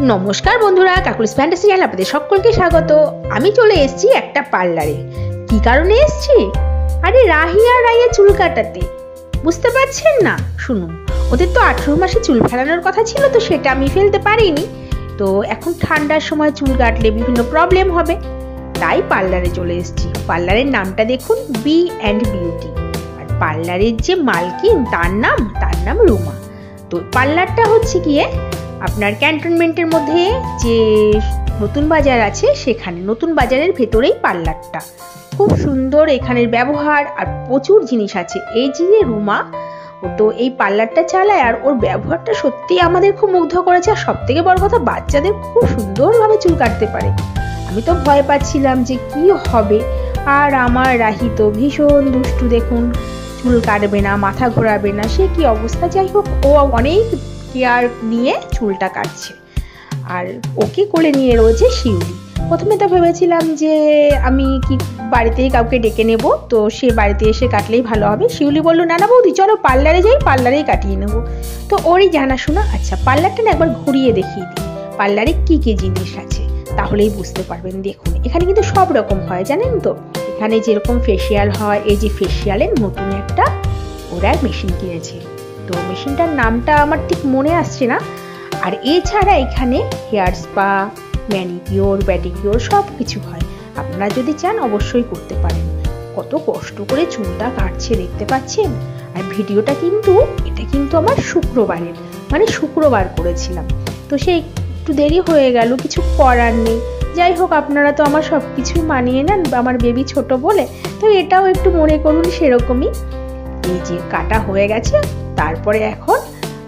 নমস্কার বন্ধুরা, Kokkalis fantasy চ্যানেলে আপনাদের সকলকে স্বাগত। আমি চলে এসেছি একটা পার্লারে। কি কারণে এসেছি? আরে রাহি আর রাইয়ের চুল কাটাতে। বুঝতে পারছেন না? শুনুন, ওদের তো 18 মাসে চুল ফেলানোর কথা ছিল, তো সেটা আমি ফেলতে পারিনি। তো এখন ঠান্ডার সময় চুল কাটলে বিভিন্ন প্রবলেম হবে, তাই পার্লারে চলে এসেছি। পার্লারের নামটা দেখুন, বি অ্যান্ড বিউটি। আর পার্লারের যে মালকিন তার নাম রুমা। তো পার্লারটা হচ্ছে গিয়ে আপনার ক্যান্টনমেন্টের মধ্যে যে নতুন বাজার আছে সেখানে, নতুন বাজারের ভেতরেই পার্লারটা। খুব সুন্দর এখানের ব্যবহার, আর প্রচুর জিনিস আছে। এই যে রুমা, ও তো এই পার্লারটা চালায়, আর ওর ব্যবহারটা সত্যি আমাদের খুব মুগ্ধ করেছে। আর সব থেকে বড় কথা, বাচ্চাদের খুব সুন্দরভাবে চুল কাটতে পারে। আমি তো ভয় পাচ্ছিলাম যে কি হবে, আর আমার রাহি তো ভীষণ দুষ্টু। দেখুন, চুল কাটবে না, মাথা ঘোরাবে না, সে কি অবস্থা। যাই হোক, ও অনেক কেয়ার নিয়ে চুলটা কাটছে। আর ওকে কোলে নিয়ে রয়েছে শিউলি। প্রথমে তো ভেবেছিলাম যে আমি কি বাড়িতেই কাউকে ডেকে নেব, তো সে বাড়িতে এসে কাটলেই ভালো হবে। শিউলি বললো, না না বৌদি, চলো পার্লারে যাই, পার্লারেই কাটিয়ে নেবো। তো ওরই জানাশোনা। আচ্ছা, পার্লারটা না একবার ঘুরিয়ে দেখিয়ে দিই, পার্লারে কি কি জিনিস আছে, তাহলেই বুঝতে পারবেন। দেখুন, এখানে কিন্তু সব রকম হয়, জানেন তো। এখানে যেরকম ফেসিয়াল হয়, এই যে ফেসিয়ালের নতুন একটা ওরা মেশিন কিনেছে, তো মেশিনটার নামটা আমার ঠিক মনে আসছে না। আর এছাড়া এখানে হেয়ার স্পা, ম্যানিকিওর, প্যাডিকিওর সব কিছু হয়। আপনারা যদি চান অবশ্যই করতে পারেন। কত কষ্ট করে চুলটা কাটছে দেখতে পাচ্ছেন। আর ভিডিওটা কিন্তু, এটা কিন্তু আমার শুক্রবারের, মানে শুক্রবার করেছিলাম, তো সে একটু দেরি হয়ে গেল, কিছু করার নেই। যাই হোক, আপনারা তো আমার সব কিছু মানিয়ে নেন, আমার বেবি ছোট বলে, তো এটাও একটু মনে করুন সেরকমই। এই যে কাটা হয়ে গেছে, তারপরে এখন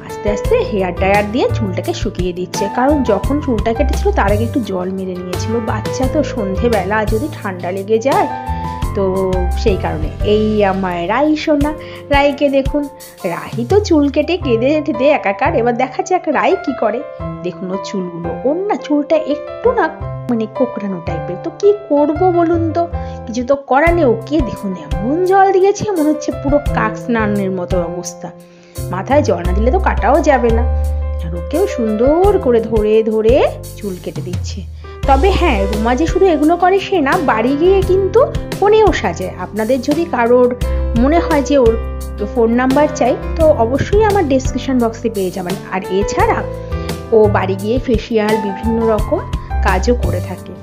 আস্তে আস্তে হেয়ার ড্রায়ার দিয়ে চুলটাকে শুকিয়ে দিচ্ছে। কারণ যখন চুলটা কেটেছিল তার আগে একটু জল মেরে নিয়েছিল। বাচ্চা তো, সন্ধেবেলা যদি ঠান্ডা লেগে যায়, তো সেই কারণে। এই আমার রাই সোনা, রাইকে দেখুন, রাহি তো চুল কেটে কেঁদে টেঁদে একাকার। এবার দেখা যাক রাই কি করে। দেখুন ওর চুলগুলো, ওর না চুলটা একটু না মানে কোকড়ানো টাইপের। তো কি করব বলুন তো, কিছু তো করা নেই। ওকে দেখুন, এমন জল দিয়েছে মনে হচ্ছে পুরো কাক স্নানের মতো অবস্থা। মাথায় জল না দিলে তো কাটাও যাবে না। আর ওকেও সুন্দর করে ধরে ধরে চুল কেটে দিচ্ছে। তবে হ্যাঁ, রুমা যে শুধু এগুলো করে সে না, বাড়ি গিয়ে কিন্তু ফোনেও সাজায়। আপনাদের যদি কারোর মনে হয় যে ওর ফোন নাম্বার চাই, তো অবশ্যই আমার ডেসক্রিপশন বক্সে পেয়ে যাবেন। আর এছাড়া ও বাড়ি গিয়ে ফেসিয়াল, বিভিন্ন রকম কাজও করে থাকে।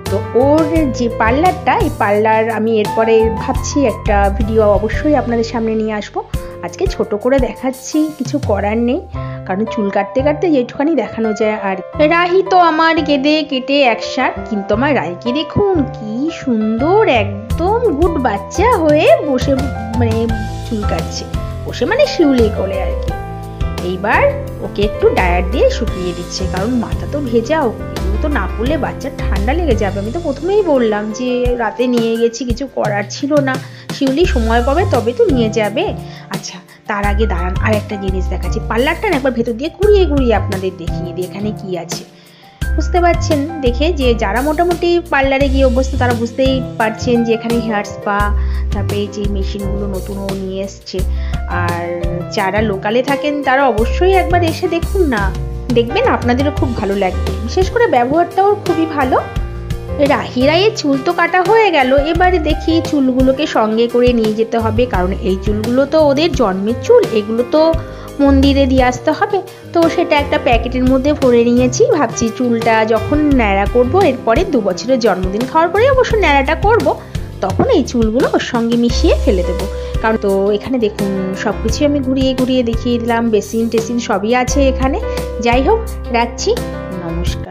তো ওর যে পার্লারটা, এই পার্লার আমি এরপরে ভাবছি একটা ভিডিও অবশ্যই আপনাদের সামনে নিয়ে আসবো। আজকে ছোট করে দেখাচ্ছি, কিছু করার নেই, কারণ চুল কাটতে কাটতে যেটুখানি দেখানো যায়। আর রাহি তো আমার কেঁদে কেটে একসাথ, কিন্তু আমার রাইকে দেখুন কি সুন্দর, একদম গুড বাচ্চা হয়ে বসে, মানে চুল কাটছে বসে, মানে শিউলি কোলে আর কি। এইবার ওকে একটু ড্রায়ার দিয়ে শুকিয়ে দিচ্ছে, কারণ মাথা তো ভেজা, এগুলো তো না করলে বাচ্চার ঠান্ডা লেগে যাবে। আমি তো প্রথমেই বললাম যে রাতে নিয়ে গেছি, কিছু করার ছিল না। শিউলি সময় পাবে তবে তো নিয়ে যাবে। আচ্ছা, তার আগে দাঁড়ান, আর একটা জিনিস দেখাচ্ছি। পার্লারটা একবার ভেতর দিয়ে ঘুরিয়ে ঘুরিয়ে আপনাদের দেখিয়ে দিই এখানে কি আছে। বুঝতে পারছেন দেখে, যে যারা মোটামুটি পার্লারে গিয়ে অভ্যস্ত তারা বুঝতেই পারছেন যে এখানে হেয়ার স্পা, তারপরে এই যে মেশিনগুলো নতুনও নিয়ে এসছে। আর যারা লোকালে থাকেন তারা অবশ্যই একবার এসে দেখুন না, দেখবেন আপনাদেরও খুব ভালো লাগবে। বিশেষ করে ব্যবহারটাও খুবই ভালো। রাহিরাইয়ের চুল তো কাটা হয়ে গেল, এবারে দেখি চুলগুলোকে সঙ্গে করে নিয়ে যেতে হবে, কারণ এই চুলগুলো তো ওদের জন্মের চুল, এগুলো তো মন্দিরে দিয়ে আসতে হবে। তো সেটা একটা প্যাকেটের মধ্যে ভরে নিয়েছি। ভাবছি চুলটা যখন ন্যাড়া করব, এরপরে 2 বছরের জন্মদিন খাওয়ার পরে অবশ্য ন্যাড়াটা করব, তখন এই চুলগুলো ওর সঙ্গে মিশিয়ে ফেলে দেবো। কারণ তো এখানে দেখুন সব কিছুই আমি ঘুরিয়ে ঘুরিয়ে দেখিয়ে দিলাম, বেসিন টেসিন সবই আছে এখানে। যাই হোক, রাখছি, নমস্কার।